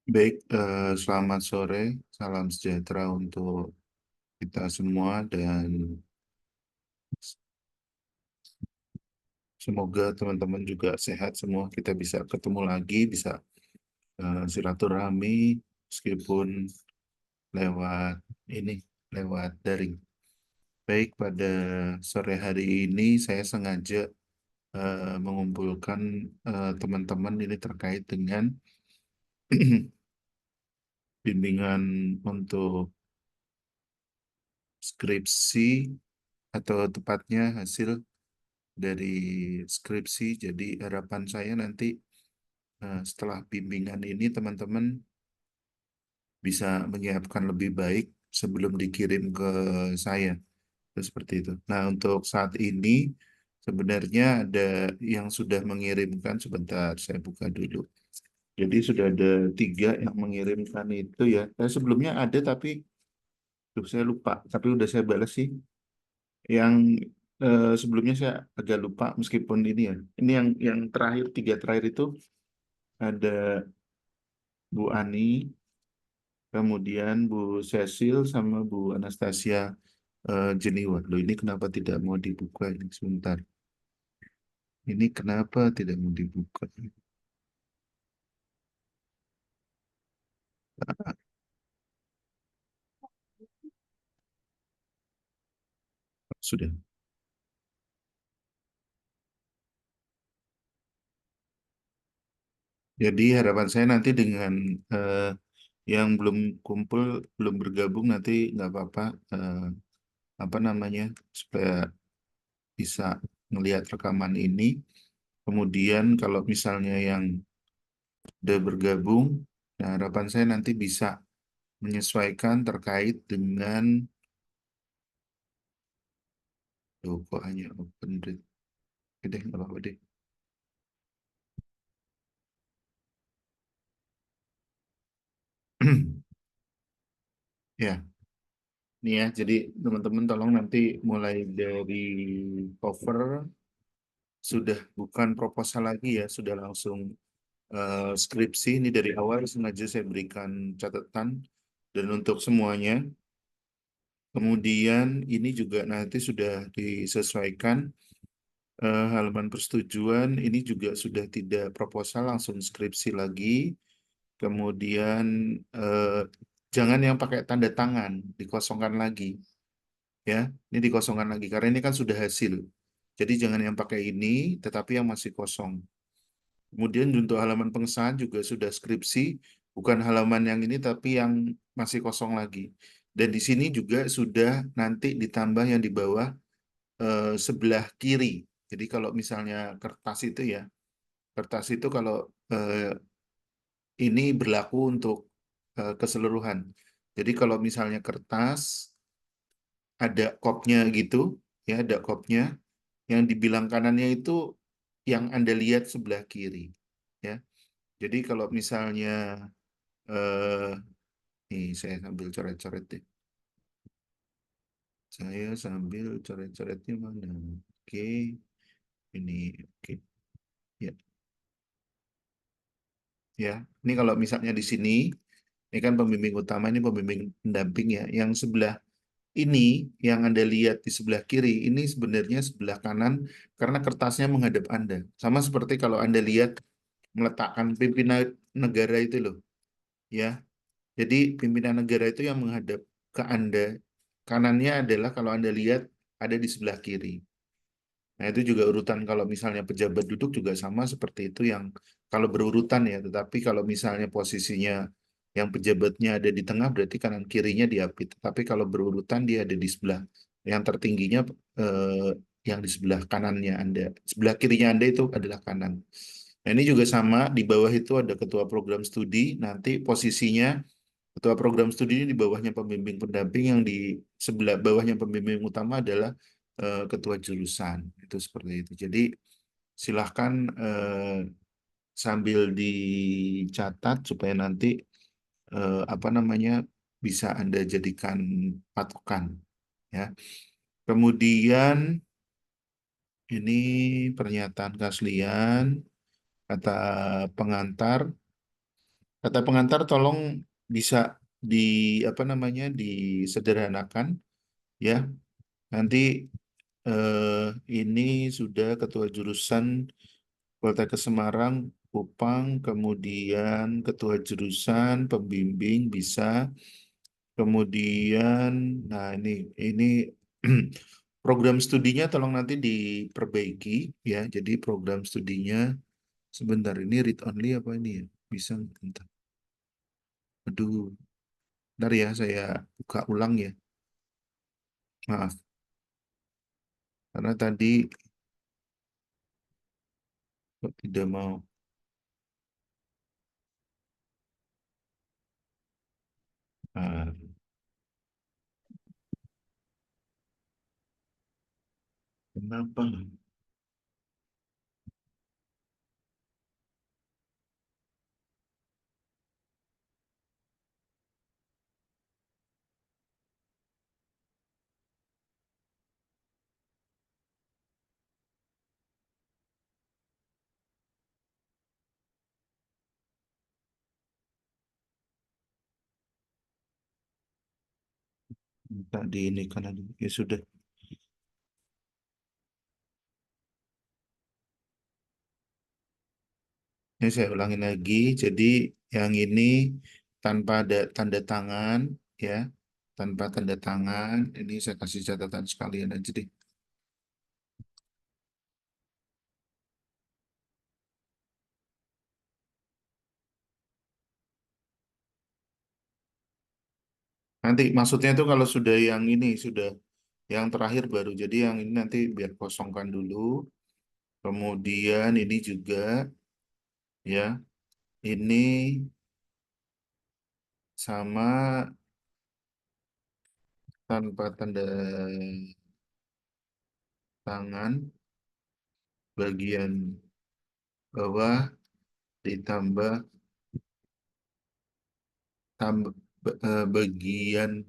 Baik, selamat sore, salam sejahtera untuk kita semua dan semoga teman-teman juga sehat semua. Kita bisa ketemu lagi, bisa silaturahmi meskipun lewat ini, lewat daring. Baik, pada sore hari ini saya sengaja mengumpulkan teman-teman ini terkait dengan bimbingan untuk skripsi atau tepatnya hasil dari skripsi. Jadi harapan saya nanti setelah bimbingan ini teman-teman bisa menyiapkan lebih baik sebelum dikirim ke saya. Itu seperti itu. Nah, untuk saat ini sebenarnya ada yang sudah mengirimkan, sebentar saya buka dulu. Jadi sudah ada 3 yang mengirimkan itu ya. Sebelumnya ada tapi saya lupa. Tapi udah saya balas sih. Yang sebelumnya saya agak lupa meskipun ini ya. Ini yang terakhir, 3 terakhir itu ada Bu Ani, kemudian Bu Cecil sama Bu Anastasia Jeniwa. Loh, ini kenapa tidak mau dibuka ini sebentar? Ini kenapa tidak mau dibuka? Sudah. Jadi harapan saya nanti dengan yang belum kumpul, belum bergabung nanti nggak apa-apa, apa namanya, supaya bisa melihat rekaman ini. Kemudian kalau misalnya yang udah bergabung, nah harapan saya nanti bisa menyesuaikan terkait dengan, loh kok hanya open read. Oke deh, nggak apa-apa deh. Ya, ini ya. Jadi teman-teman tolong nanti mulai dari cover, sudah bukan proposal lagi ya, sudah langsung skripsi. Ini dari awal sengaja saya berikan catatan dan untuk semuanya. Kemudian ini juga nanti sudah disesuaikan halaman persetujuan. Ini juga sudah tidak proposal, langsung skripsi lagi. Kemudian eh, jangan yang pakai tanda tangan, dikosongkan lagi. Ya, ini dikosongkan lagi karena ini kan sudah hasil. Jadi jangan yang pakai ini, tetapi yang masih kosong. Kemudian untuk halaman pengesahan juga sudah skripsi, bukan halaman yang ini tapi yang masih kosong lagi. Dan di sini juga sudah nanti ditambah yang di bawah sebelah kiri. Jadi kalau misalnya kertas itu ya, kertas itu kalau eh, ini berlaku untuk keseluruhan. Jadi kalau misalnya kertas ada kopnya gitu, ya ada kopnya, yang dibilang kanannya itu yang Anda lihat sebelah kiri, ya. Jadi kalau misalnya eh nih saya sambil coret-coret deh. Saya sambil coret-coretnya mana? Oke, ini oke. Ya, ya. Ini kalau misalnya di sini, ini kan pembimbing utama, ini pembimbing pendamping ya. Yang sebelah ini, yang Anda lihat di sebelah kiri, ini sebenarnya sebelah kanan karena kertasnya menghadap Anda. Sama seperti kalau Anda lihat meletakkan pimpinan negara itu loh, ya. Jadi pimpinan negara itu yang menghadap ke Anda. Kanannya adalah kalau Anda lihat ada di sebelah kiri. Nah, itu juga urutan kalau misalnya pejabat duduk juga sama seperti itu yang kalau berurutan ya. Tetapi kalau misalnya posisinya yang pejabatnya ada di tengah berarti kanan kirinya diapit. Tapi kalau berurutan dia ada di sebelah yang tertingginya, eh, yang di sebelah kanannya Anda. Sebelah kirinya Anda itu adalah kanan. Nah, ini juga sama, di bawah itu ada ketua program studi. Nanti posisinya ketua program studi ini di bawahnya pembimbing pendamping, yang di sebelah bawahnya pembimbing utama adalah ketua jurusan. Itu seperti itu. Jadi silahkan sambil dicatat supaya nanti apa namanya bisa Anda jadikan patokan, ya. Kemudian ini pernyataan keaslian kata pengantar. Kata pengantar tolong bisa di apa namanya disederhanakan ya. Nanti eh, ini sudah ketua jurusan Poltekkes Semarang, Kupang, kemudian ketua jurusan, pembimbing bisa, kemudian, nah ini program studinya tolong nanti diperbaiki ya. Jadi program studinya sebentar ini read only apa ini ya? Bisa bentar. Aduh, bentar ya saya buka ulang ya. Maaf, karena tadi kok tidak mau. Ah, kenapa? Minta di ini karena ya sudah. Ini saya ulangin lagi. Jadi yang ini tanpa ada tanda tangan ya, tanpa tanda tangan. Ini saya kasih catatan sekalian aja deh. Nanti maksudnya itu kalau sudah yang ini sudah yang terakhir baru. Jadi yang ini nanti biar kosongkan dulu. Kemudian ini juga ya, ini sama tanpa tanda tangan bagian bawah ditambah bagian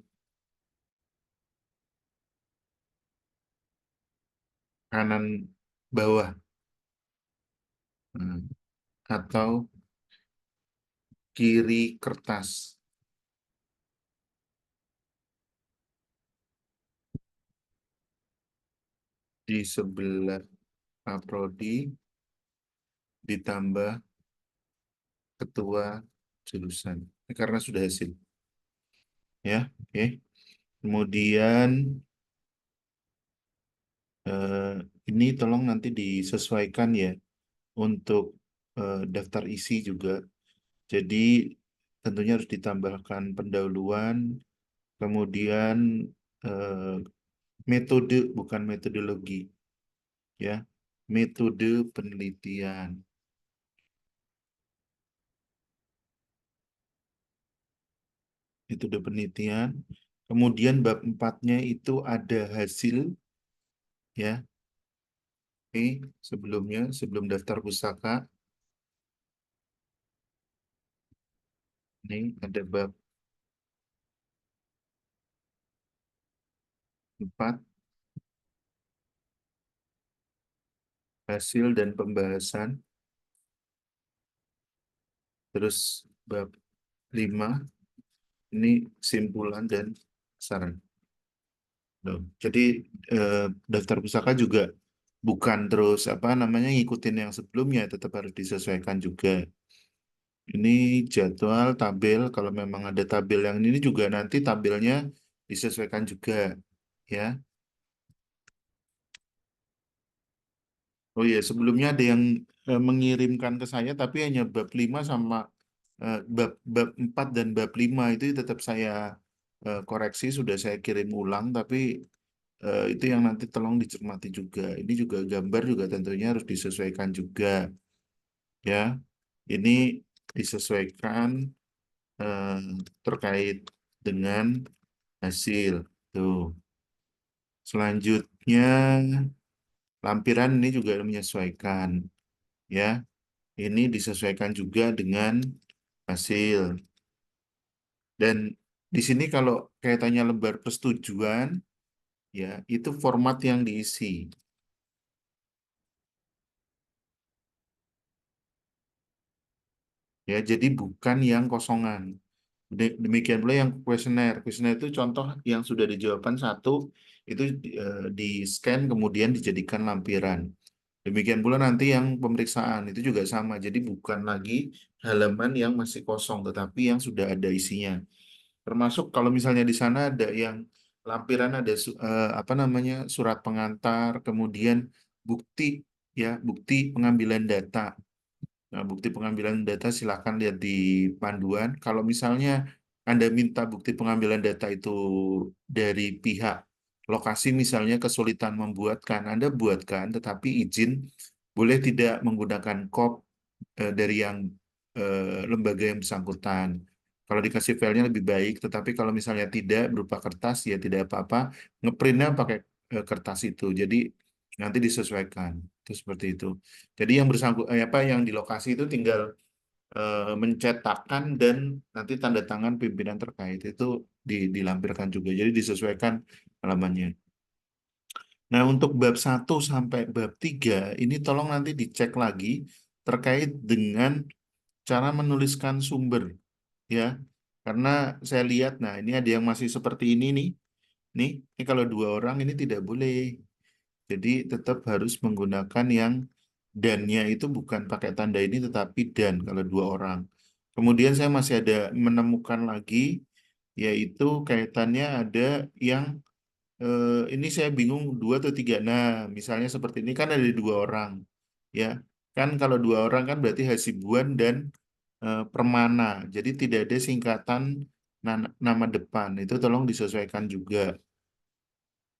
kanan bawah. Hmm. Atau kiri kertas di sebelah prodi ditambah ketua jurusan. Ini karena sudah hasil ya. Oke. Kemudian eh, ini tolong nanti disesuaikan ya untuk daftar isi juga. Jadi tentunya harus ditambahkan pendahuluan, kemudian eh, metode bukan metodologi ya. Metode penelitian. Metode penelitian. Kemudian bab empatnya itu ada hasil ya. Oke, sebelumnya sebelum daftar pustaka ini ada bab 4 hasil dan pembahasan. Terus bab 5 ini simpulan dan saran. Loh, jadi daftar pustaka juga bukan terus apa namanya ngikutin yang sebelumnya, tetap harus disesuaikan juga. Ini jadwal tabel, kalau memang ada tabel yang ini juga nanti tabelnya disesuaikan juga ya. Oh iya, sebelumnya ada yang mengirimkan ke saya tapi hanya bab 5 sama bab bab 4 dan bab 5 itu tetap saya koreksi, sudah saya kirim ulang, tapi itu yang nanti tolong dicermati juga. Ini juga gambar juga tentunya harus disesuaikan juga ya. Ini disesuaikan eh, terkait dengan hasil. Tuh. Selanjutnya lampiran ini juga menyesuaikan ya. Ini disesuaikan juga dengan hasil. Dan di sini kalau kaitannya lembar persetujuan ya, itu format yang diisi. ya. Jadi bukan yang kosongan. Demikian pula yang kuesioner. Kuesioner itu contoh yang sudah dijawabkan satu itu di scan kemudian dijadikan lampiran. Demikian pula nanti yang pemeriksaan itu juga sama. Jadi bukan lagi halaman yang masih kosong, tetapi yang sudah ada isinya. Termasuk kalau misalnya di sana ada yang lampiran ada apa namanya surat pengantar, kemudian bukti ya, bukti pengambilan data. Nah, bukti pengambilan data silahkan lihat di panduan. Kalau misalnya Anda minta bukti pengambilan data itu dari pihak lokasi, misalnya kesulitan membuatkan, Anda buatkan, tetapi izin boleh tidak menggunakan kop dari yang lembaga yang bersangkutan. Kalau dikasih filenya lebih baik, tetapi kalau misalnya tidak berupa kertas, ya tidak apa-apa, ngeprintnya pakai kertas itu. Jadi nanti disesuaikan. Itu seperti itu. Jadi yang apa yang di lokasi itu tinggal mencetakkan dan nanti tanda tangan pimpinan terkait itu dilampirkan juga. Jadi disesuaikan halamannya. Nah, untuk bab 1 sampai bab 3 ini tolong nanti dicek lagi terkait dengan cara menuliskan sumber ya. Karena saya lihat nah ini ada yang masih seperti ini nih. Ini kalau 2 orang ini tidak boleh. Jadi tetap harus menggunakan yang dan-nya itu bukan pakai tanda ini tetapi dan kalau 2 orang. Kemudian saya masih ada menemukan lagi yaitu kaitannya ada yang ini saya bingung 2 atau 3. Nah, misalnya seperti ini kan ada 2 orang ya. Kan kalau 2 orang kan berarti Hasibuan dan Permana. Jadi tidak ada singkatan nama depan. Itu tolong disesuaikan juga.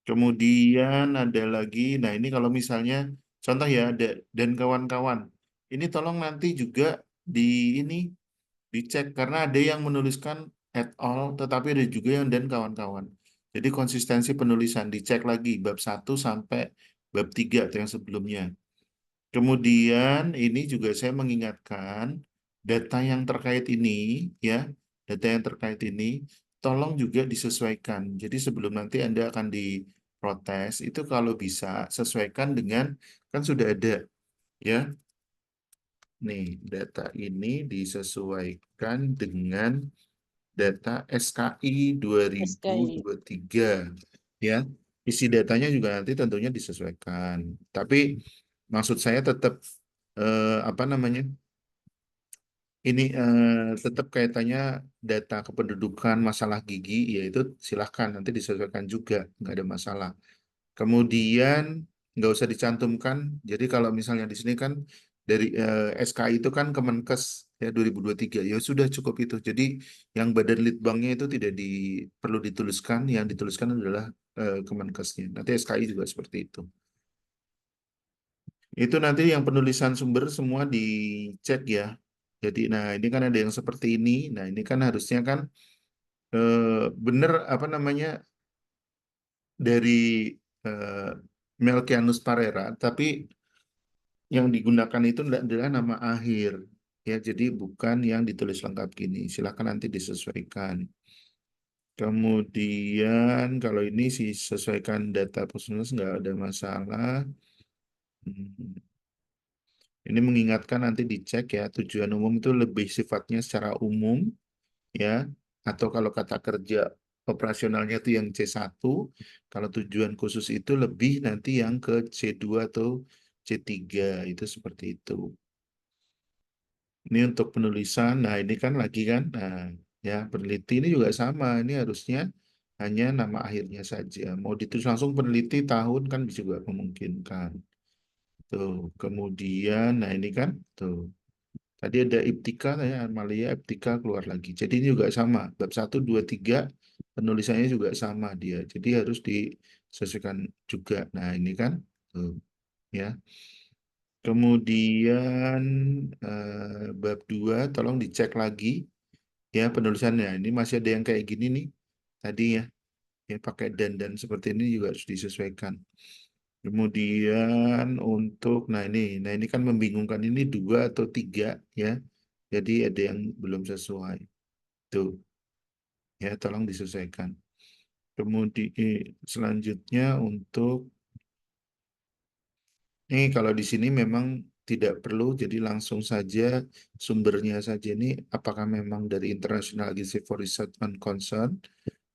Kemudian ada lagi, nah ini kalau misalnya contoh ya ada dan kawan-kawan. Ini tolong nanti juga di ini dicek karena ada yang menuliskan at all tetapi ada juga yang dan kawan-kawan. Jadi konsistensi penulisan dicek lagi bab 1 sampai bab 3 atau yang sebelumnya. Kemudian ini juga saya mengingatkan data yang terkait ini ya, data yang terkait ini tolong juga disesuaikan. Jadi sebelum nanti Anda akan diprotes itu kalau bisa sesuaikan dengan kan sudah ada ya. Nih, data ini disesuaikan dengan data SKI SKI. 2023 ya. Isi datanya juga nanti tentunya disesuaikan. Tapi maksud saya tetap apa namanya? Ini tetap kaitannya data kependudukan masalah gigi, yaitu silahkan nanti disesuaikan juga, nggak ada masalah. Kemudian nggak usah dicantumkan. Jadi kalau misalnya di sini kan dari SKI itu kan Kemenkes ya 2023, ya sudah cukup itu. Jadi yang badan litbangnya itu tidak perlu dituliskan, yang dituliskan adalah Kemenkesnya. Nanti SKI juga seperti itu. Itu nanti yang penulisan sumber semua dicek ya. Jadi, nah ini kan ada yang seperti ini. Nah ini kan harusnya kan benar apa namanya dari eh, Melkianus Parera, tapi yang digunakan itu adalah nama akhir. Ya, jadi bukan yang ditulis lengkap gini. Silakan nanti disesuaikan. Kemudian kalau ini sih sesuaikan data personal nggak ada masalah. Hmm. Ini mengingatkan nanti dicek ya, tujuan umum itu lebih sifatnya secara umum ya, atau kalau kata kerja operasionalnya itu yang C1, kalau tujuan khusus itu lebih nanti yang ke C2 atau C3, itu seperti itu. Ini untuk penulisan, nah ini kan lagi kan, nah ya peneliti ini juga sama, ini harusnya hanya nama akhirnya saja. Mau ditulis langsung peneliti tahun kan bisa juga memungkinkan. Tuh, kemudian, nah ini kan, tuh. Tadi ada Iptika, ya, Amalia Iptika keluar lagi. Jadi ini juga sama. Bab 1, 2, 3 penulisannya juga sama dia. Jadi harus disesuaikan juga. Nah ini kan, tuh, ya. Kemudian bab 2 tolong dicek lagi ya penulisannya. Ini masih ada yang kayak gini nih tadi ya. Ya pakai dan seperti ini juga harus disesuaikan. Kemudian untuk nah ini kan membingungkan ini 2 atau 3 ya. Jadi ada yang belum sesuai. Tuh ya tolong disesuaikan. Kemudian selanjutnya untuk ini kalau di sini memang tidak perlu, jadi langsung saja sumbernya saja ini apakah memang dari International Agency for Research and Concern,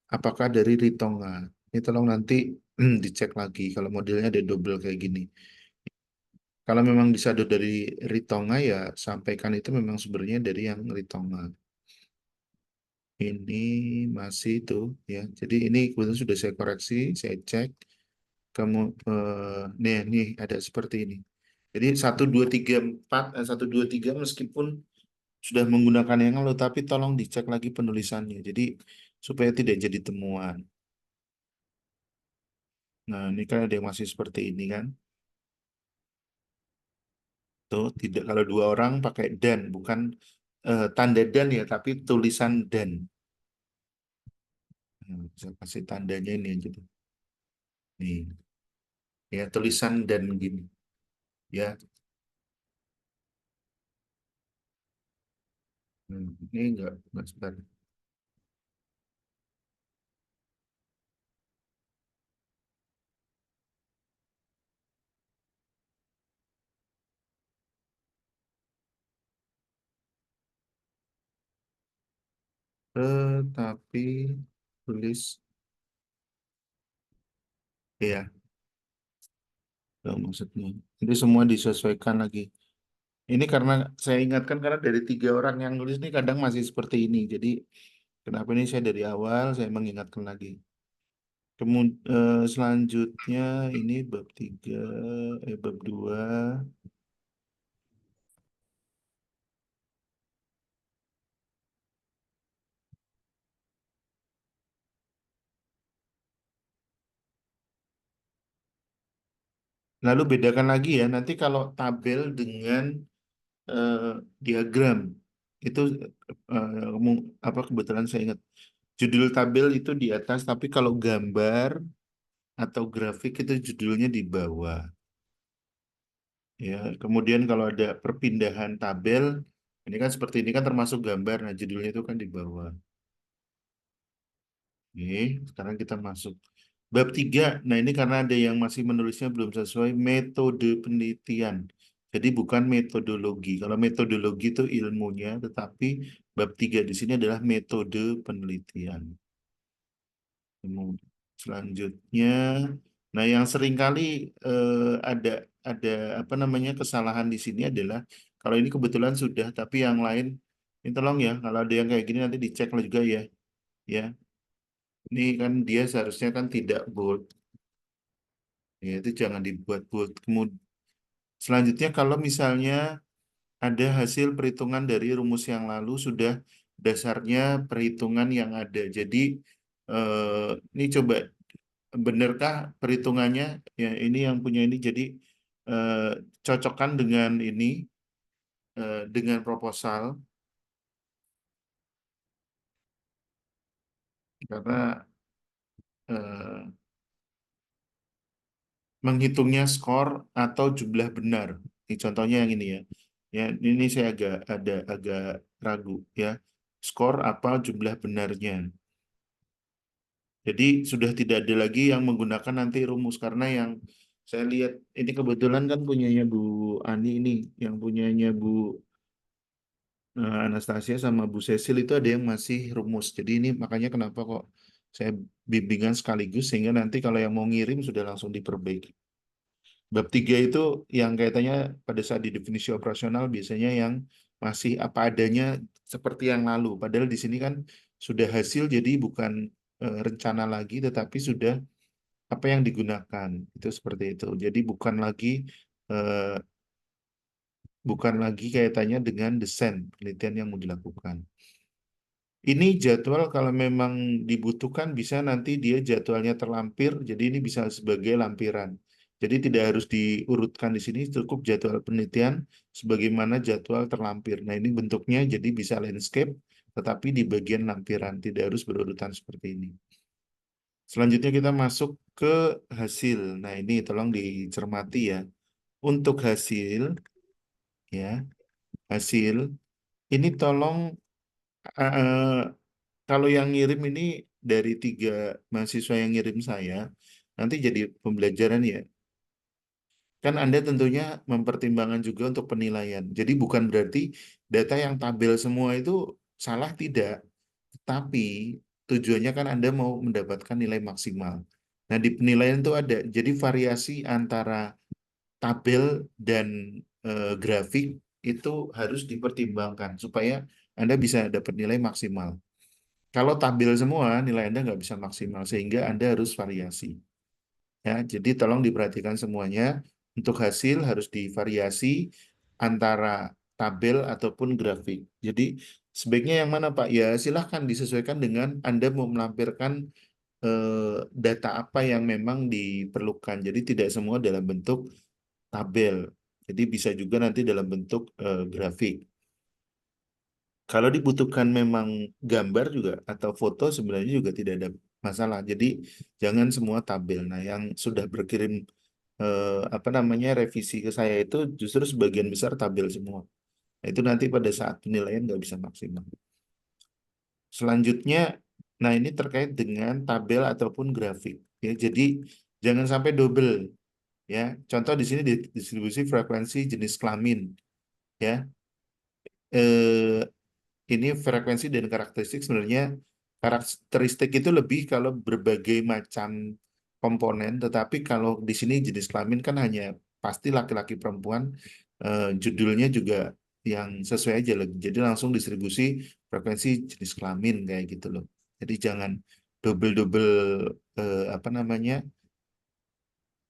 apakah dari Ritonga. Ini tolong nanti dicek lagi kalau modelnya ada double kayak gini. Kalau memang disado dari Ritonga ya sampaikan itu memang sumbernya dari yang Ritonga. Ini masih itu ya. Jadi ini kebetulan sudah saya koreksi, saya cek. Kamu nih ada seperti ini. Jadi 1 2 3 4 1 2 3 meskipun sudah menggunakan yang lalu tapi tolong dicek lagi penulisannya. Jadi supaya tidak jadi temuan. Nah, ini kan ada yang masih seperti ini kan. Tuh, tidak kalau 2 orang pakai dan bukan tanda dan ya, tapi tulisan dan. Nah, saya kasih tandanya ini aja tuh. Nih, ya tulisan dan gini. Ya, ini enggak sebentar. Tapi tulis ya, maksudnya. Jadi semua disesuaikan lagi. Ini karena saya ingatkan karena dari 3 orang yang nulis ini kadang masih seperti ini. Jadi kenapa ini saya dari awal saya mengingatkan lagi. Kemudian selanjutnya ini bab 3, bab 2. Lalu bedakan lagi ya, nanti kalau tabel dengan eh, diagram itu apa kebetulan saya ingat judul tabel itu di atas, tapi kalau gambar atau grafik itu judulnya di bawah. Ya, kemudian kalau ada perpindahan tabel, ini kan seperti ini kan termasuk gambar, nah judulnya itu kan di bawah. Oke, sekarang kita masuk bab 3. Nah, ini karena ada yang masih menulisnya belum sesuai metode penelitian. Jadi bukan metodologi. Kalau metodologi itu ilmunya, tetapi bab 3 di sini adalah metode penelitian. Kemudian selanjutnya, nah yang seringkali ada ada apa namanya kesalahan di sini adalah kalau ini kebetulan sudah, tapi yang lain ini tolong ya, kalau ada yang kayak gini nanti dicek juga ya, ya. Ini kan dia seharusnya kan tidak bold, ya itu jangan dibuat bold. Kemudian selanjutnya kalau misalnya ada hasil perhitungan dari rumus yang lalu sudah dasarnya perhitungan yang ada. Jadi ini coba benarkah perhitungannya ya ini yang punya ini jadi eh, cocokkan dengan ini dengan proposal karena eh, menghitungnya skor atau jumlah benar. Ini contohnya yang ini ya. Ya, ini saya agak ragu ya. Skor apa jumlah benarnya. Jadi sudah tidak ada lagi yang menggunakan nanti rumus karena yang saya lihat ini kebetulan kan punyanya Bu Ani ini, yang punyanya Bu Anastasia sama Bu Cecil itu ada yang masih rumus. Jadi ini makanya kenapa kok saya bimbingan sekaligus sehingga nanti kalau yang mau ngirim sudah langsung diperbaiki. Bab 3 itu yang kaitannya pada saat di definisi operasional biasanya yang masih apa adanya seperti yang lalu. Padahal di sini kan sudah hasil jadi bukan rencana lagi tetapi sudah apa yang digunakan. Itu seperti itu. Jadi eh, bukan lagi kaitannya dengan desain penelitian yang mau dilakukan. Ini jadwal kalau memang dibutuhkan bisa nanti dia jadwalnya terlampir, jadi ini bisa sebagai lampiran. Jadi tidak harus diurutkan di sini, cukup jadwal penelitian sebagaimana jadwal terlampir. Nah ini bentuknya jadi bisa landscape, tetapi di bagian lampiran, tidak harus berurutan seperti ini. Selanjutnya kita masuk ke hasil. Nah ini tolong dicermati ya. Untuk hasil, ya hasil, ini tolong eh, kalau yang ngirim ini dari 3 mahasiswa yang ngirim saya, nanti jadi pembelajaran ya. kan Anda tentunya mempertimbangkan juga untuk penilaian. Jadi bukan berarti data yang tabel semua itu salah, tidak. Tapi tujuannya kan Anda mau mendapatkan nilai maksimal. Nah, di penilaian itu ada. Jadi variasi antara tabel dan grafik itu harus dipertimbangkan supaya Anda bisa dapat nilai maksimal. Kalau tabel semua, nilai Anda nggak bisa maksimal, sehingga Anda harus variasi. Ya, jadi tolong diperhatikan semuanya. Untuk hasil harus divariasi antara tabel ataupun grafik. Jadi sebaiknya yang mana Pak? Ya silahkan disesuaikan dengan Anda mau melampirkan data apa yang memang diperlukan. Jadi tidak semua dalam bentuk tabel. Jadi bisa juga nanti dalam bentuk grafik. Kalau dibutuhkan memang gambar juga atau foto sebenarnya juga tidak ada masalah. Jadi jangan semua tabel. Nah, yang sudah berkirim apa namanya revisi ke saya itu justru sebagian besar tabel semua. Nah, itu nanti pada saat penilaian nggak bisa maksimal. Selanjutnya, nah ini terkait dengan tabel ataupun grafik. Ya, jadi jangan sampai double. Ya, contoh di sini distribusi frekuensi jenis kelamin. Ya, eh, ini frekuensi dan karakteristik sebenarnya karakteristik itu lebih kalau berbagai macam komponen, tetapi kalau di sini jenis kelamin kan hanya pasti laki-laki perempuan, judulnya juga yang sesuai aja loh. Jadi langsung distribusi frekuensi jenis kelamin kayak gitu loh. Jadi jangan double-double apa namanya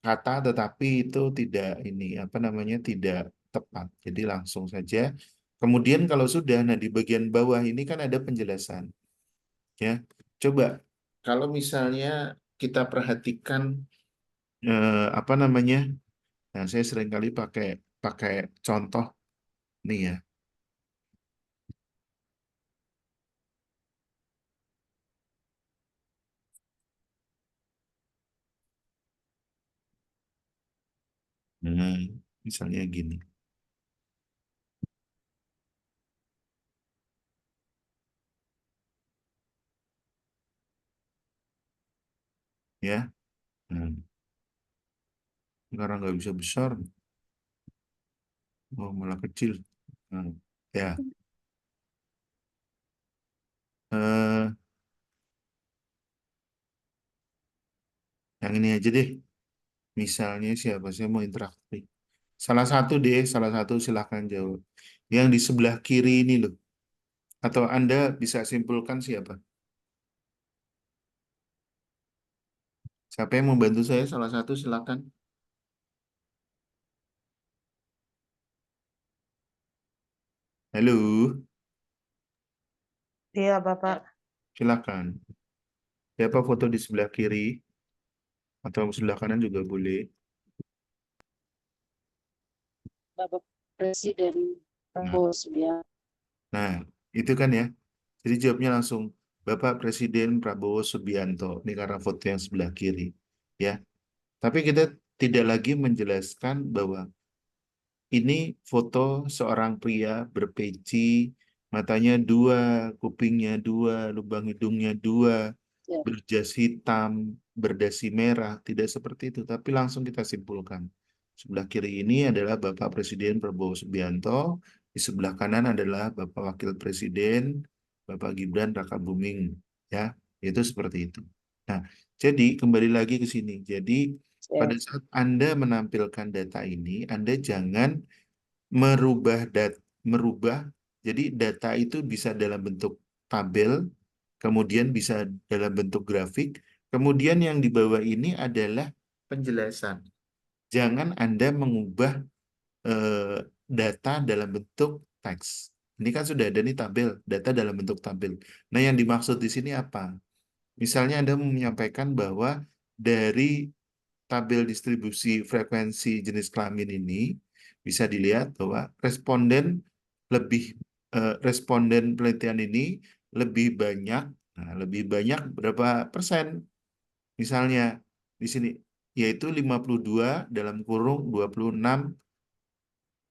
kata, tetapi itu tidak ini apa namanya tidak tepat. Jadi langsung saja. Kemudian kalau sudah, nah di bagian bawah ini kan ada penjelasan, ya. Coba kalau misalnya kita perhatikan apa namanya, nah saya seringkali pakai pakai contoh nih ya. Nah, misalnya gini, ya. Nah, karena nggak bisa besar, oh malah kecil. Nah, ya, eh, yang ini aja deh. Misalnya siapa sih yang mau interaksi? Salah satu deh, salah satu silahkan jawab. Yang di sebelah kiri ini loh. Atau Anda bisa simpulkan siapa? Siapa yang membantu saya? Salah satu silahkan. Halo, Iya, Bapak. silahkan. Siapa foto di sebelah kiri? Atau sebelah kanan juga boleh. Bapak Presiden Nah, Prabowo Subianto. nah, itu kan ya. Jadi jawabnya langsung Bapak Presiden Prabowo Subianto. Ini karena foto yang sebelah kiri. Ya, tapi kita tidak lagi menjelaskan bahwa ini foto seorang pria berpeci, matanya dua, kupingnya dua, lubang hidungnya dua, Ya, berjas hitam, berdasi merah. Tidak seperti itu, tapi langsung kita simpulkan. Sebelah kiri ini adalah Bapak Presiden Prabowo Subianto, di sebelah kanan adalah Bapak Wakil Presiden, Bapak Gibran Rakabuming. Ya, itu seperti itu. Nah, jadi kembali lagi ke sini. Jadi pada ya, saat Anda menampilkan data ini, Anda jangan merubah. Jadi data itu bisa dalam bentuk tabel, kemudian bisa dalam bentuk grafik, kemudian yang di bawah ini adalah penjelasan. Jangan Anda mengubah eh, data dalam bentuk teks. Ini kan sudah ada nih tabel, data dalam bentuk tabel. Nah, yang dimaksud di sini apa? Misalnya Anda menyampaikan bahwa dari tabel distribusi frekuensi jenis kelamin ini bisa dilihat bahwa lebih responden penelitian ini lebih banyak, nah, lebih banyak berapa persen? Misalnya di sini yaitu 52 dalam kurung 26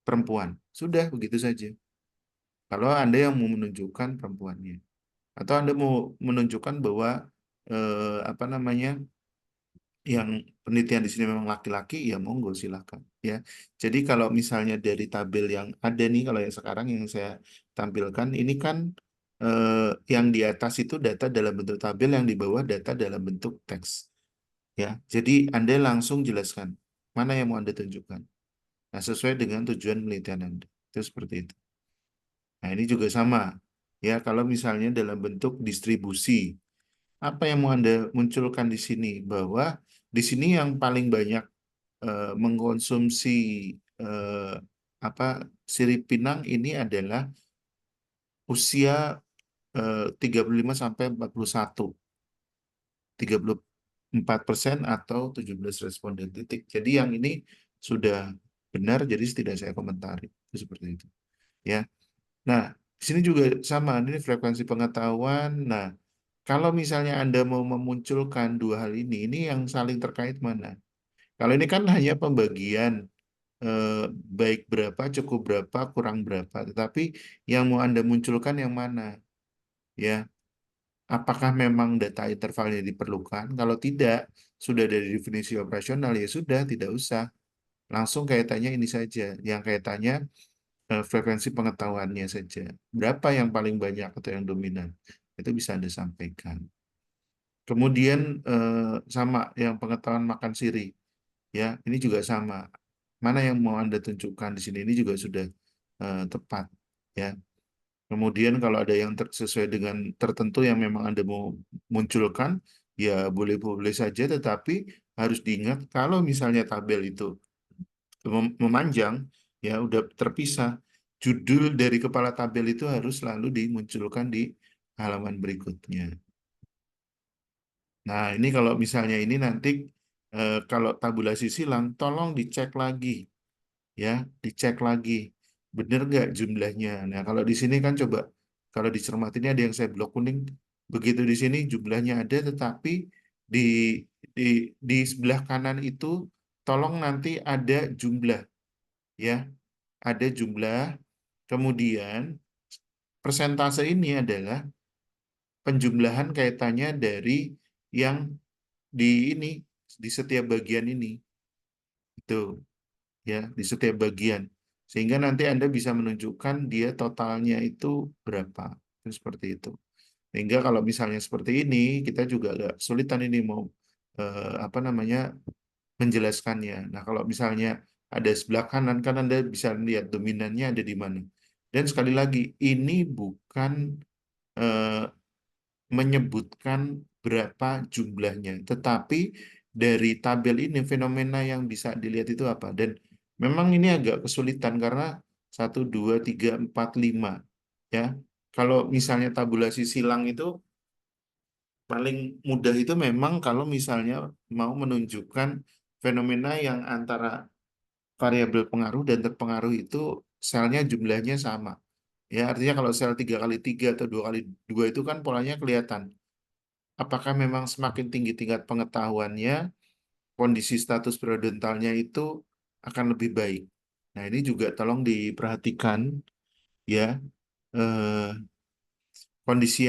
perempuan. Sudah begitu saja. Kalau Anda yang mau menunjukkan perempuannya atau Anda mau menunjukkan bahwa apa namanya yang penelitian di sini memang laki-laki, ya monggo silakan ya. Jadi kalau misalnya dari tabel yang ada nih, kalau yang sekarang yang saya tampilkan ini kan yang di atas itu data dalam bentuk tabel, yang di bawah data dalam bentuk teks ya. Jadi Anda langsung jelaskan mana yang mau Anda tunjukkan. Nah, sesuai dengan tujuan penelitian Anda. Itu seperti itu. Nah, ini juga sama ya, kalau misalnya dalam bentuk distribusi, apa yang mau Anda munculkan di sini, bahwa di sini yang paling banyak mengkonsumsi eh, apa sirip pinang ini adalah usia 35 sampai 41, 34% atau 17 responden titik. Jadi yang ini sudah benar, jadi tidak saya komentari. Itu seperti itu. Ya. Nah, di sini juga sama, ini frekuensi pengetahuan. Nah, kalau misalnya Anda mau memunculkan dua hal ini yang saling terkait mana? Kalau ini kan hanya pembagian baik berapa, cukup berapa, kurang berapa. Tetapi yang mau Anda munculkan yang mana? Ya, apakah memang data intervalnya diperlukan? Kalau tidak, sudah dari definisi operasional, ya sudah, tidak usah. Langsung kaitannya ini saja, yang kaitannya frekuensi pengetahuannya saja. Berapa yang paling banyak atau yang dominan? Itu bisa Anda sampaikan. Kemudian sama yang pengetahuan makan siri, ya ini juga sama. Mana yang mau Anda tunjukkan di sini, ini juga sudah tepat, ya. Kemudian kalau ada yang sesuai dengan tertentu yang memang Anda mau munculkan, ya boleh-boleh saja, tetapi harus diingat kalau misalnya tabel itu memanjang, ya udah terpisah. Judul dari kepala tabel itu harus selalu dimunculkan di halaman berikutnya. Nah, ini kalau misalnya ini nanti kalau tabulasi silang, tolong dicek lagi, ya, dicek lagi, bener nggak jumlahnya. Nah, kalau di sini kan coba, kalau dicermati ini ada yang saya blok kuning, begitu di sini jumlahnya ada, tetapi di di di sebelah kanan itu tolong nanti ada jumlah, ya, ada jumlah. Kemudian persentase ini adalah penjumlahan kaitannya dari yang di ini, di setiap bagian ini, itu ya, di setiap bagian, sehingga nanti Anda bisa menunjukkan dia totalnya itu berapa. Itu seperti itu. Sehingga kalau misalnya seperti ini, kita juga agak kesulitan ini mau apa namanya menjelaskannya. Nah, kalau misalnya ada sebelah kanan, kan Anda bisa lihat dominannya ada di mana. Dan sekali lagi, ini bukan eh, menyebutkan berapa jumlahnya, tetapi dari tabel ini fenomena yang bisa dilihat itu apa. Dan memang ini agak kesulitan karena 1, 2, 3, 4, 5, ya. Kalau misalnya tabulasi silang itu paling mudah itu memang kalau misalnya mau menunjukkan fenomena yang antara variabel pengaruh dan terpengaruh itu selnya jumlahnya sama. Ya, artinya kalau sel 3 kali 3 atau 2 kali 2 itu kan polanya kelihatan. Apakah memang semakin tinggi tingkat pengetahuannya, kondisi status periodontalnya itu akan lebih baik. Nah, ini juga tolong diperhatikan ya. Eh, Kondisi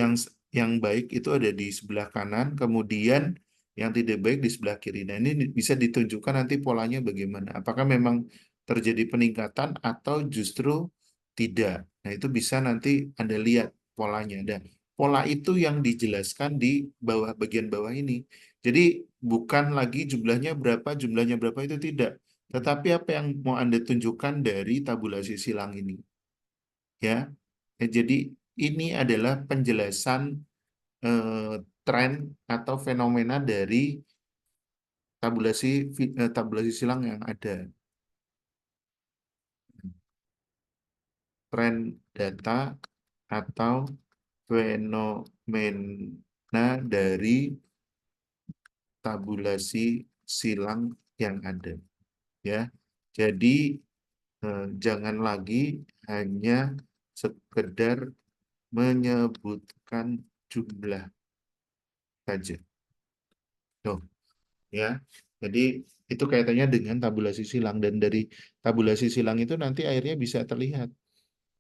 yang baik itu ada di sebelah kanan, kemudian yang tidak baik di sebelah kiri. Nah, ini bisa ditunjukkan nanti polanya bagaimana. Apakah memang terjadi peningkatan atau justru tidak. Nah, itu bisa nanti Anda lihat polanya. Dan pola itu yang dijelaskan di bawah, bagian bawah ini. Jadi bukan lagi jumlahnya berapa itu tidak. Tetapi apa yang mau Anda tunjukkan dari tabulasi silang ini. Ya, jadi ini adalah penjelasan eh, tren atau fenomena dari tabulasi silang yang ada. Tren data atau fenomena dari tabulasi silang yang ada. Ya, jadi jangan lagi hanya sekedar menyebutkan jumlah saja. Tuh, ya. Jadi itu kaitannya dengan tabulasi silang, dan dari tabulasi silang itu nanti akhirnya bisa terlihat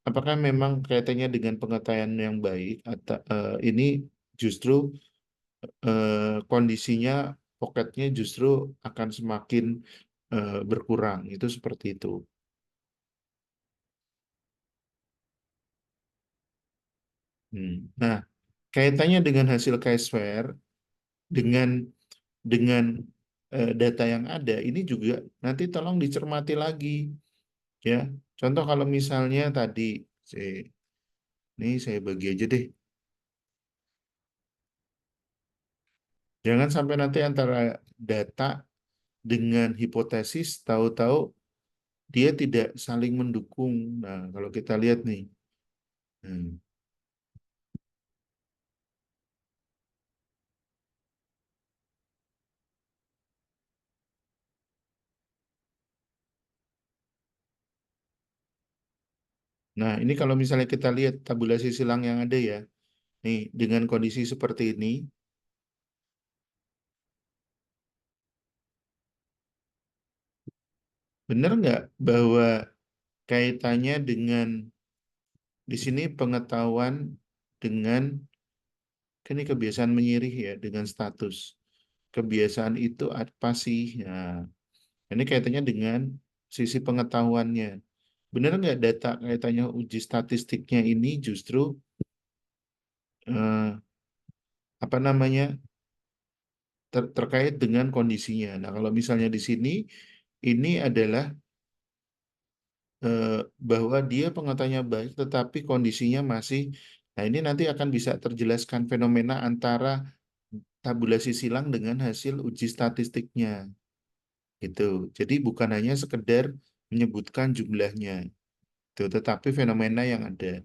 apakah memang kaitannya dengan pengetahuan yang baik atau ini justru kondisinya pocketnya justru akan semakin berkurang. Itu seperti itu. Nah, kaitannya dengan hasil Caseware, dengan dengan data yang ada, ini juga nanti tolong dicermati lagi, ya. Contoh kalau misalnya tadi, saya, ini saya bagi aja deh. Jangan sampai nanti antara data dengan hipotesis, tahu-tahu dia tidak saling mendukung. Nah, kalau kita lihat nih, hmm. Nah, ini kalau misalnya kita lihat tabulasi silang yang ada ya, nih dengan kondisi seperti ini, benar nggak bahwa kaitannya dengan di sini pengetahuan dengan kan ini kebiasaan menyirih ya dengan status. Kebiasaan itu apa sih? Nah, ini kaitannya dengan sisi pengetahuannya. Benar nggak data kaitannya uji statistiknya ini justru eh, apa namanya terkait dengan kondisinya. Nah, kalau misalnya di sini ini adalah eh, bahwa dia pengetahuannya baik, tetapi kondisinya masih. Nah, ini nanti akan bisa terjelaskan fenomena antara tabulasi silang dengan hasil uji statistiknya, gitu. Jadi bukan hanya sekedar menyebutkan jumlahnya, itu, tetapi fenomena yang ada.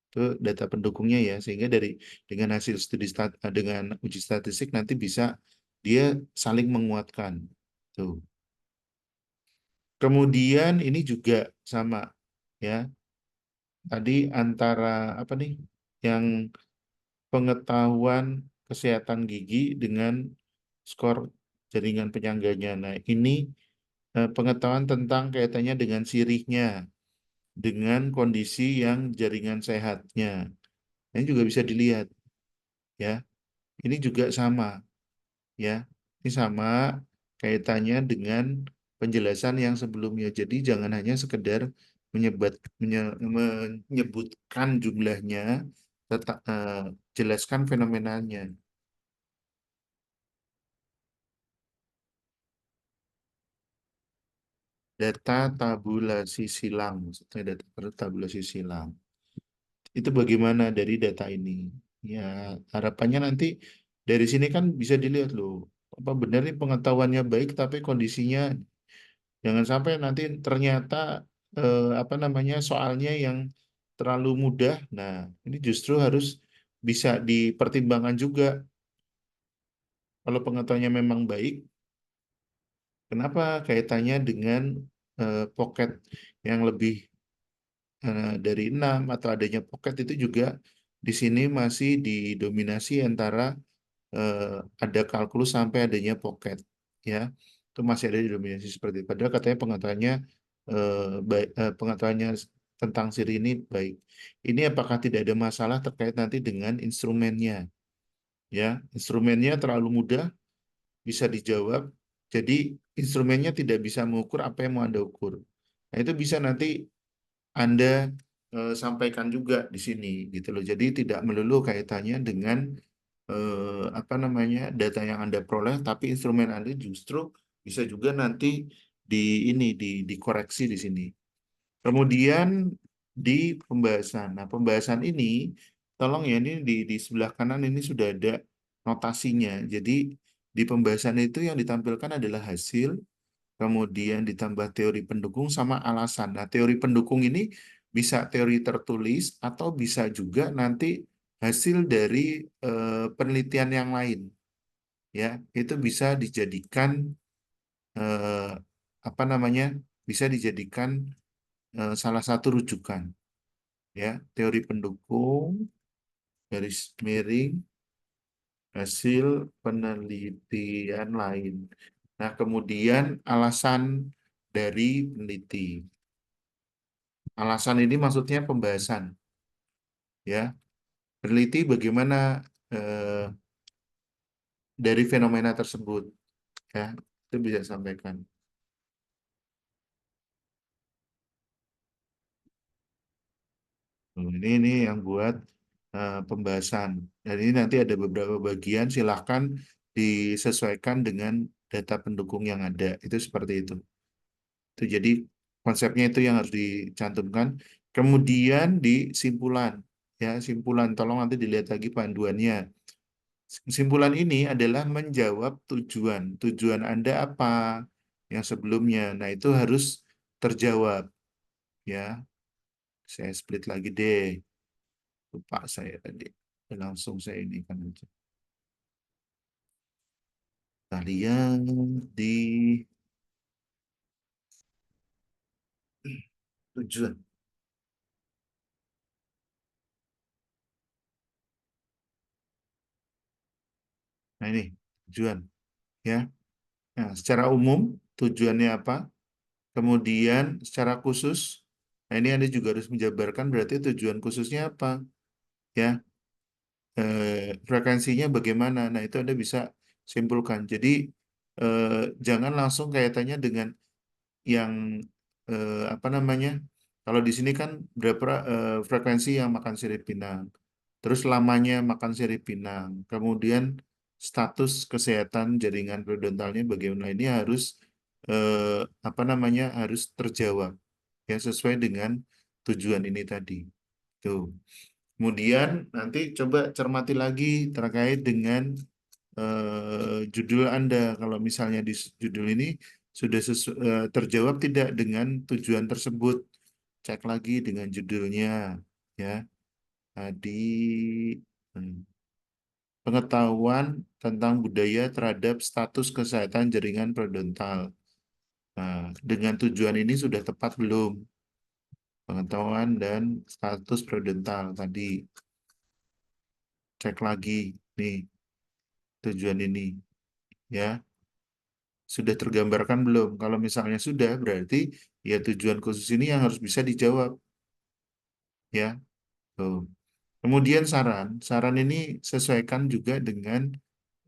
Itu data pendukungnya ya, sehingga dari dengan hasil studi dengan uji statistik nanti bisa dia saling menguatkan. Tuh. Kemudian ini juga sama ya. Tadi antara apa nih? Yang pengetahuan kesehatan gigi dengan skor jaringan penyangganya. Nah, ini pengetahuan tentang kaitannya dengan sirihnya, dengan kondisi yang jaringan sehatnya. Ini juga bisa dilihat ya. Ini juga sama ya. Ini sama kaitannya dengan penjelasan yang sebelumnya. Jadi jangan hanya sekedar menyebutkan jumlahnya, tetap jelaskan fenomenanya. Data tabulasi silang, maksudnya data tabulasi silang. Itu bagaimana dari data ini? Ya, harapannya nanti dari sini kan bisa dilihat loh, apa benar nih pengetahuannya baik tapi kondisinya jangan sampai nanti ternyata apa namanya soalnya yang terlalu mudah. Nah, ini justru harus bisa dipertimbangkan juga. Kalau pengetahuannya memang baik, kenapa kaitannya dengan pocket yang lebih dari 6 atau adanya pocket itu juga di sini masih didominasi antara eh, ada kalkulus sampai adanya pocket ya itu masih ada di dominasi seperti itu. Padahal katanya pengetahuannya pengetahuannya tentang siri ini baik. Ini apakah tidak ada masalah terkait nanti dengan instrumennya ya? Instrumennya terlalu mudah bisa dijawab. Jadi instrumennya tidak bisa mengukur apa yang mau Anda ukur. Nah, itu bisa nanti Anda sampaikan juga di sini gitu loh. Jadi tidak melulu kaitannya dengan apa namanya data yang Anda peroleh, tapi instrumen Anda justru bisa juga nanti di ini dikoreksi di sini. Kemudian di pembahasan. Nah, pembahasan ini tolong ya ini di sebelah kanan ini sudah ada notasinya. Jadi di pembahasan itu yang ditampilkan adalah hasil, kemudian ditambah teori pendukung sama alasan. Nah, teori pendukung ini bisa teori tertulis atau bisa juga nanti hasil dari penelitian yang lain. Ya, itu bisa dijadikan eh, apa namanya? Bisa dijadikan salah satu rujukan. Ya, teori pendukung garis miring hasil penelitian lain. Nah, kemudian alasan dari peneliti. Alasan ini maksudnya pembahasan, ya. Peneliti bagaimana eh, dari fenomena tersebut, ya itu bisa sampaikan. Ini yang buat pembahasan. Dan ini nanti ada beberapa bagian, silahkan disesuaikan dengan data pendukung yang ada. Itu seperti itu. Itu jadi konsepnya itu yang harus dicantumkan. Kemudian di simpulan, ya simpulan. Tolong nanti dilihat lagi panduannya. Simpulan ini adalah menjawab tujuan. Tujuan Anda apa yang sebelumnya. Nah itu harus terjawab, ya. Saya split lagi deh. Lupa saya tadi. Langsung saya ini kan aja. Kita lihat di tujuan. Nah ini tujuan, ya. Nah, secara umum tujuannya apa? Kemudian secara khusus, nah ini Anda juga harus menjabarkan berarti tujuan khususnya apa, ya. Frekuensinya bagaimana? Nah itu Anda bisa simpulkan. Jadi eh, jangan langsung kaitannya dengan yang apa namanya? Kalau di sini kan berapa frekuensi yang makan sirip pinang, terus lamanya makan sirip pinang, kemudian status kesehatan jaringan periodontalnya bagaimana ini harus apa namanya harus terjawab ya sesuai dengan tujuan ini tadi. Tuh. Kemudian nanti coba cermati lagi terkait dengan judul Anda. Kalau misalnya di judul ini sudah terjawab tidak dengan tujuan tersebut, cek lagi dengan judulnya, ya. Tadi hmm, pengetahuan tentang budaya terhadap status kesehatan jaringan periodontal. Nah, dengan tujuan ini sudah tepat belum? Pengetahuan dan status periodontal tadi, cek lagi nih tujuan ini, ya. Sudah tergambarkan belum? Kalau misalnya sudah, berarti ya tujuan khusus ini yang harus bisa dijawab, ya. Tuh. Kemudian saran ini sesuaikan juga dengan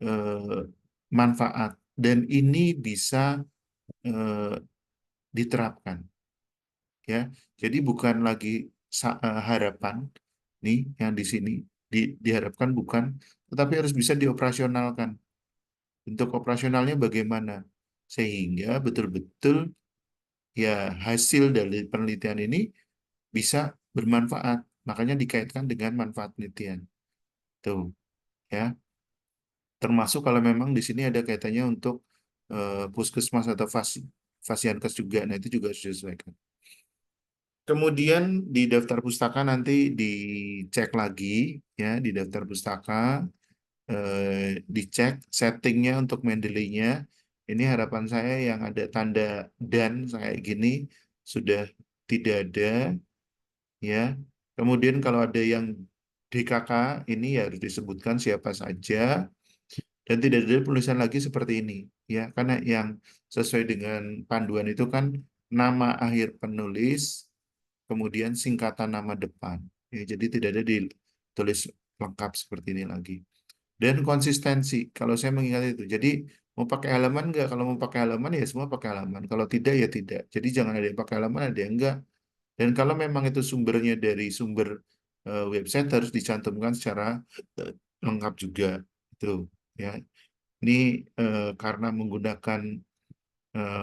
eh, manfaat dan ini bisa eh, diterapkan, ya. Jadi bukan lagi harapan nih yang di sini diharapkan bukan, tetapi harus bisa dioperasionalkan. Untuk operasionalnya bagaimana? Sehingga betul-betul ya hasil dari penelitian ini bisa bermanfaat. Makanya dikaitkan dengan manfaat penelitian. Tuh, ya. Termasuk kalau memang di sini ada kaitannya untuk puskesmas atau fasiankes juga. Nah, itu juga harus disesuaikan. Kemudian di daftar pustaka nanti dicek lagi ya di daftar pustaka dicek settingnya untuk Mendeley-nya. Ini harapan saya yang ada tanda dan kayak gini sudah tidak ada, ya. Kemudian kalau ada yang DKK ini ya harus disebutkan siapa saja dan tidak ada penulisan lagi seperti ini, ya. Karena yang sesuai dengan panduan itu kan nama akhir penulis, kemudian singkatan nama depan. Ya, jadi tidak ada ditulis lengkap seperti ini lagi. Dan konsistensi, kalau saya mengingat itu. Jadi mau pakai halaman enggak? Kalau mau pakai halaman ya semua pakai halaman. Kalau tidak ya tidak. Jadi jangan ada yang pakai halaman, ada yang enggak. Dan kalau memang itu sumbernya dari sumber website harus dicantumkan secara eh, lengkap juga. Itu ya. Ini karena menggunakan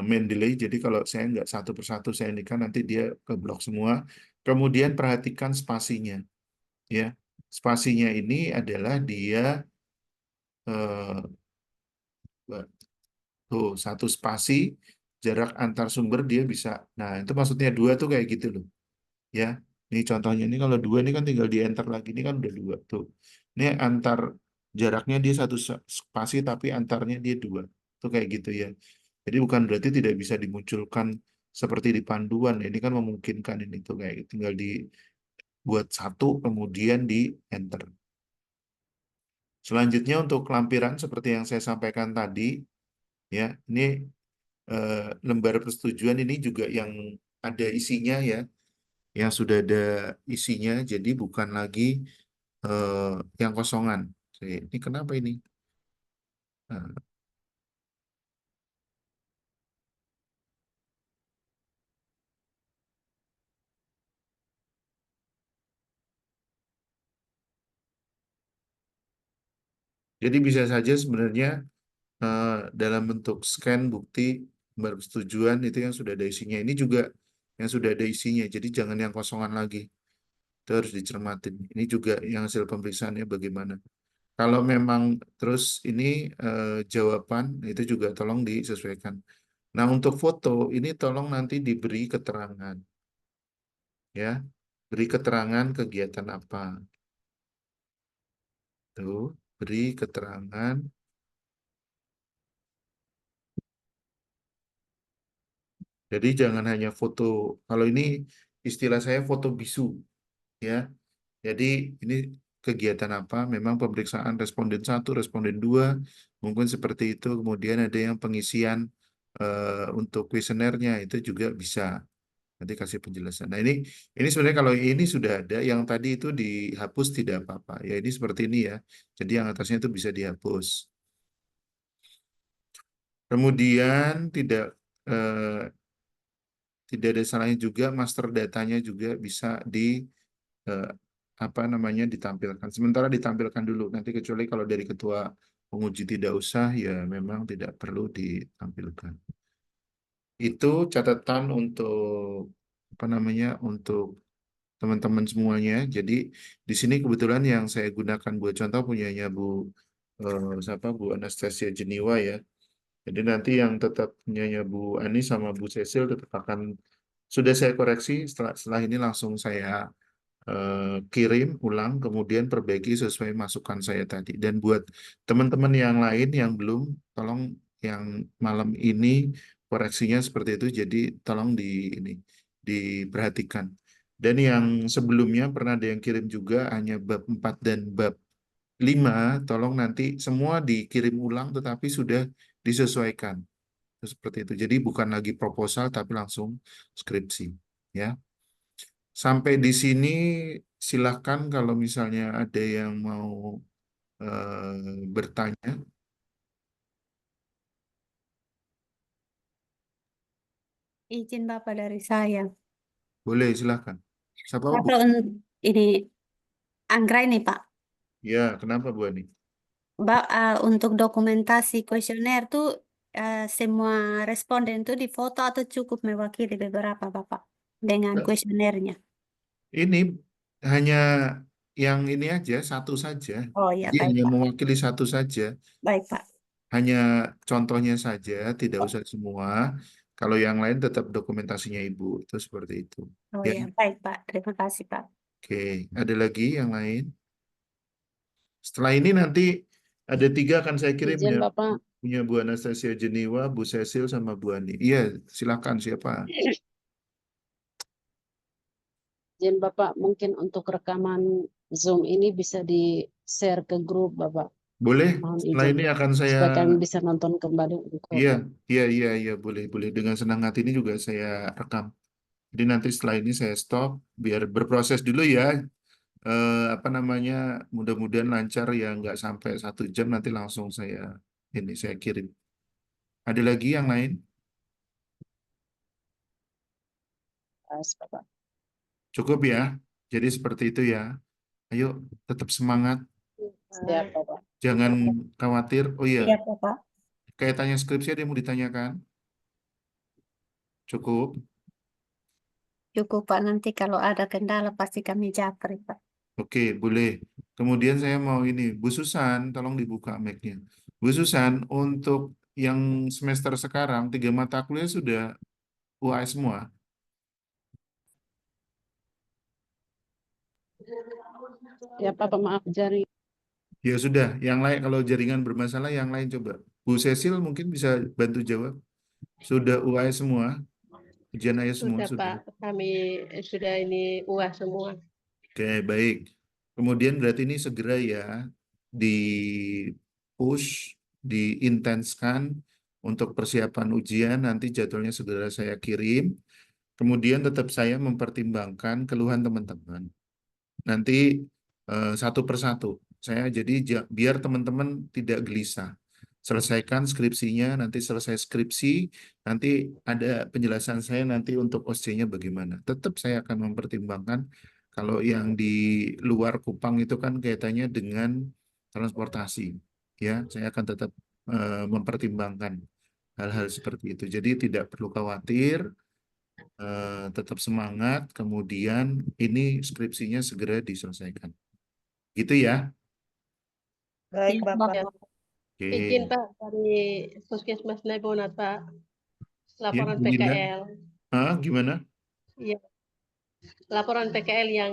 Mendeley, jadi kalau saya nggak satu persatu saya ini kan nanti dia ke blok semua. Kemudian perhatikan spasinya, ya. Spasinya ini adalah dia eh, tuh satu spasi jarak antar sumber dia bisa. Nah itu maksudnya dua tuh kayak gitu loh, ya. Ini contohnya ini kalau dua ini kan tinggal di enter lagi ini kan udah dua tuh. Ini antar jaraknya dia satu spasi tapi antarnya dia dua. Tuh kayak gitu ya. Jadi bukan berarti tidak bisa dimunculkan seperti di panduan. Ini kan memungkinkan ini tuh kayak gitu. Tinggal dibuat satu kemudian di enter. Selanjutnya untuk lampiran seperti yang saya sampaikan tadi, ya ini lembar persetujuan ini juga yang ada isinya ya, yang sudah ada isinya, jadi bukan lagi yang kosongan. Ini kenapa ini? Nah, jadi bisa saja sebenarnya dalam bentuk scan bukti persetujuan itu yang sudah ada isinya. Ini juga yang sudah ada isinya. Jadi jangan yang kosongan lagi. Itu harus dicermatin. Ini juga yang hasil pemeriksaannya bagaimana. Kalau memang terus ini jawaban itu juga tolong disesuaikan. Nah, untuk foto ini tolong nanti diberi keterangan ya. Beri keterangan kegiatan apa. Tuh, beri keterangan. Jadi jangan hanya foto. Kalau ini istilah saya foto bisu ya. Jadi ini kegiatan apa? Memang pemeriksaan responden satu, responden dua, mungkin seperti itu. Kemudian ada yang pengisian untuk kuesionernya itu juga bisa. Nanti kasih penjelasan. Nah ini sebenarnya kalau ini sudah ada, yang tadi itu dihapus tidak apa-apa. Ya ini seperti ini ya. Jadi yang atasnya itu bisa dihapus. Kemudian eh, tidak ada salahnya juga master datanya juga bisa eh, apa namanya ditampilkan. Sementara ditampilkan dulu. Nanti kecuali kalau dari ketua penguji tidak usah, ya memang tidak perlu ditampilkan. Itu catatan untuk apa namanya untuk teman-teman semuanya. Jadi di sini kebetulan yang saya gunakan buat contoh punyanya siapa Bu Anastasia Jeniwa ya. Jadi nanti yang tetap punyanya Bu Ani sama Bu Cecil tetap akan sudah saya koreksi setelah ini langsung saya kirim ulang, kemudian perbaiki sesuai masukan saya tadi. Dan buat teman-teman yang lain yang belum, tolong yang malam ini koreksinya seperti itu, jadi tolong ini diperhatikan. Dan yang sebelumnya pernah ada yang kirim juga hanya bab 4 dan bab 5, tolong nanti semua dikirim ulang tetapi sudah disesuaikan. Seperti itu. Jadi bukan lagi proposal tapi langsung skripsi, ya. Sampai di sini silahkan kalau misalnya ada yang mau bertanya, Izin Bapak dari saya. boleh silahkan. Siapa Bu? Bapak ini Anggra ini Pak. Ya, kenapa Bu Ani? Untuk dokumentasi kuesioner tuh semua responden tuh difoto atau cukup mewakili beberapa Bapak dengan kuesionernya. Ini hanya yang ini aja, satu saja. Oh ya Jadi baik hanya Pak. mewakili satu saja. Baik Pak. Hanya contohnya saja, tidak usah semua. Kalau yang lain tetap dokumentasinya Ibu. Itu seperti itu. Oh Ya, ya baik Pak. Terima kasih Pak. oke. Ada lagi yang lain? Setelah ini nanti ada 3 akan saya kirim Izin ya. Bapak, Punya Bu Anastasia Jeniwa, Bu Cecil, sama Bu Ani. Iya, silakan siapa? izin Bapak mungkin untuk rekaman Zoom ini bisa di-share ke grup Bapak. Boleh. Mohon Setelah izin ini akan saya, supaya kami bisa nonton kembali untuk iya, iya, boleh, boleh. Dengan senang hati ini juga saya rekam. Jadi nanti setelah ini saya stop, biar berproses dulu ya. Apa namanya? Mudah-mudahan lancar ya, nggak sampai 1 jam nanti langsung saya kirim. Ada lagi yang lain? Bapak. Cukup ya. Jadi seperti itu ya. Ayo, tetap semangat. Siap Bapak. Jangan khawatir. Oh iya, Iya Bapak. kayak tanya skripsi ada yang mau ditanyakan? Cukup. Cukup Pak. Nanti kalau ada kendala pasti kami japri Pak. Oke, boleh. Kemudian saya mau ini, Bu Susan, tolong dibuka mic-nya. Bu Susan, untuk yang semester sekarang, 3 mata kuliah sudah UAS semua. Ya Bapak maaf jari. Ya sudah, yang lain kalau jaringan bermasalah, yang lain coba. Bu Cecil mungkin bisa bantu jawab. Sudah UAS semua, ujian akhir semua Sudah sudah. Pak, kami sudah ini UAS semua. Oke, baik. Kemudian berarti ini segera ya di push, diintenskan untuk persiapan ujian. Nanti jadwalnya segera saya kirim. Kemudian tetap saya mempertimbangkan keluhan teman-teman. Nanti satu persatu. Saya jadi biar teman-teman tidak gelisah. selesaikan skripsinya, nanti selesai skripsi, nanti ada penjelasan saya nanti untuk OSCE-nya bagaimana. Tetap saya akan mempertimbangkan kalau yang di luar Kupang itu kan kaitannya dengan transportasi. Ya, saya akan tetap mempertimbangkan hal-hal seperti itu. Jadi tidak perlu khawatir, tetap semangat, kemudian ini skripsinya segera diselesaikan. Gitu ya. Siap, Baik, Bapak. Ya, Bapak. Oke. izin Pak dari Puskesmas Lebonat Pak, Ya, laporan Bu Linda. PKL. Gimana? Iya, laporan PKL yang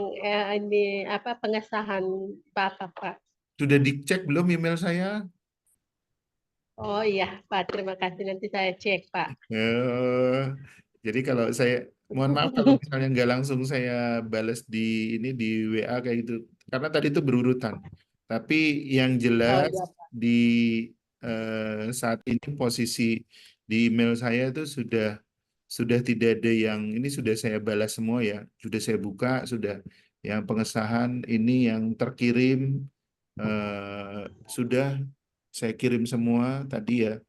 ini apa pengesahan Bapak Pak. Sudah dicek belum email saya? Oh iya Pak, terima kasih nanti saya cek Pak. Jadi kalau saya, mohon maaf kalau misalnya nggak langsung saya balas di ini di WA kayak gitu, karena tadi itu berurutan. Tapi yang Oh jelas iya Pak. di saat ini posisi di email saya itu sudah tidak ada yang ini sudah saya balas semua ya, sudah saya buka, sudah yang pengesahan ini yang terkirim sudah saya kirim semua tadi ya.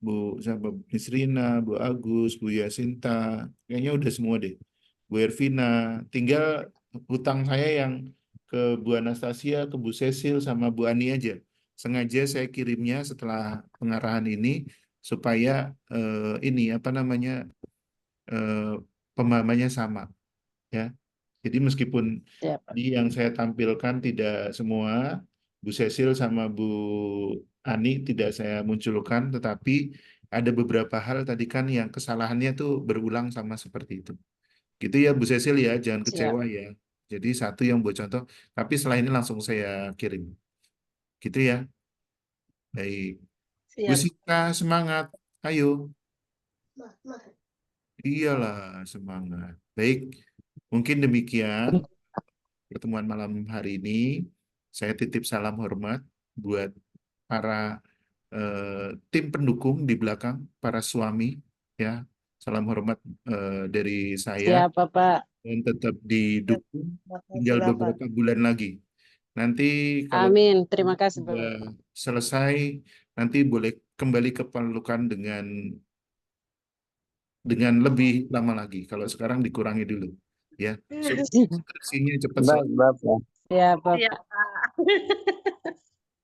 Bu siapa Nisrina, Bu Agus, Bu Yasinta, kayaknya udah semua deh. Bu Ervina, tinggal hutang saya yang ke Bu Anastasia, ke Bu Cecil, sama Bu Ani aja. Sengaja saya kirimnya setelah pengarahan ini supaya ini apa namanya pemahamannya sama, ya. Jadi meskipun Siap. di yang saya tampilkan tidak semua, Bu Cecil sama Bu Ani tidak saya munculkan, tetapi ada beberapa hal tadi kan yang kesalahannya tuh berulang sama seperti itu. Gitu ya Bu Cecil ya, jangan Siap. kecewa ya. Jadi satu yang buat contoh, tapi setelah ini langsung saya kirim. Gitu ya. Baik. Bu Siap. Sita, semangat. Ayo. Iyalah, semangat. Baik. Mungkin demikian pertemuan malam hari ini. Saya titip salam hormat buat para tim pendukung di belakang, para suami, ya. Salam hormat dari saya Siap, Bapak. dan tetap didukung. Makasih, Tinggal Bapak. beberapa bulan lagi. Nanti kalau Amin. Terima kasih, sudah Bapak. selesai, nanti boleh kembali ke pelukan dengan lebih lama lagi. Kalau sekarang dikurangi dulu, ya. Supaya skripsinya cepat selesai. Baik, Bapak. Siap, Bapak. Siap Pak.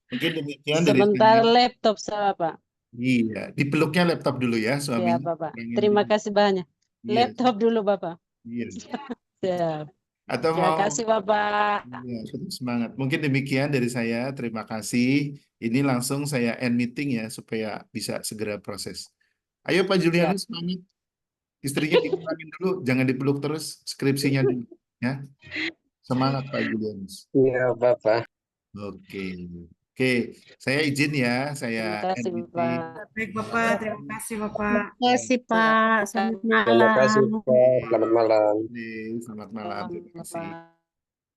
Mungkin demikian dari Sebentar saya. laptop saya, Pak. Iya, dipeluknya laptop dulu ya Siap, suaminya. Bapak. Kurangin Terima dulu. kasih banyak. Iya, Laptop dulu, Bapak. iya. Siap. Atau Terima mau kasih, Bapak. iya, tetap semangat. Mungkin demikian dari saya. Terima kasih. Ini langsung saya end meeting ya supaya bisa segera proses. Ayo Pak Siap. Julianus semangat. Istrinya dikurangin dulu, jangan dipeluk terus, skripsinya dulu ya. Semangat Pak Julianus. Iya, Bapak. Oke. Oke, saya izin ya, Terima saya kasih, end meeting. Bapak. Baik, Bapak. Terima kasih, Bapak. Terima kasih, Pak. Selamat Terima kasih, malam. Pak. Selamat malam. Selamat malam, terima kasih. Bapak.